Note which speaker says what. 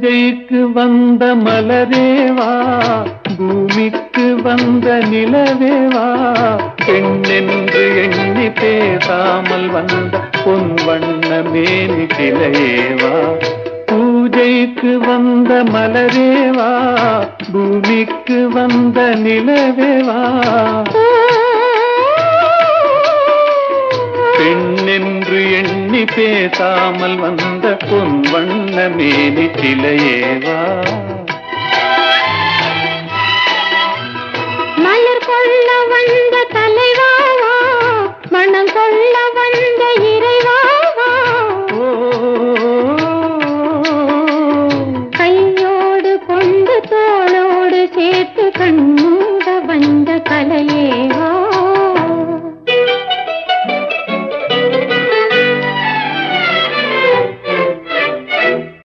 Speaker 1: பூஜைக்கு வந்த மலரேவா, பூமிக்கு வந்த நிலவேவா, பெண்ணென்று எண்ணி பேசாமல் வந்த பொன் வண்ண மேனி கிளையேவா. பூஜைக்கு வந்த மலரேவா, பூமிக்கு வந்த நிலவேவா, பெண்ணென்று எண்ணி பேசாமல் வந்த பொன் வண்ண மேனி சிலையேவா.
Speaker 2: மலர் கொள்ள வந்த தலைவாவா, மனம் கொள்ள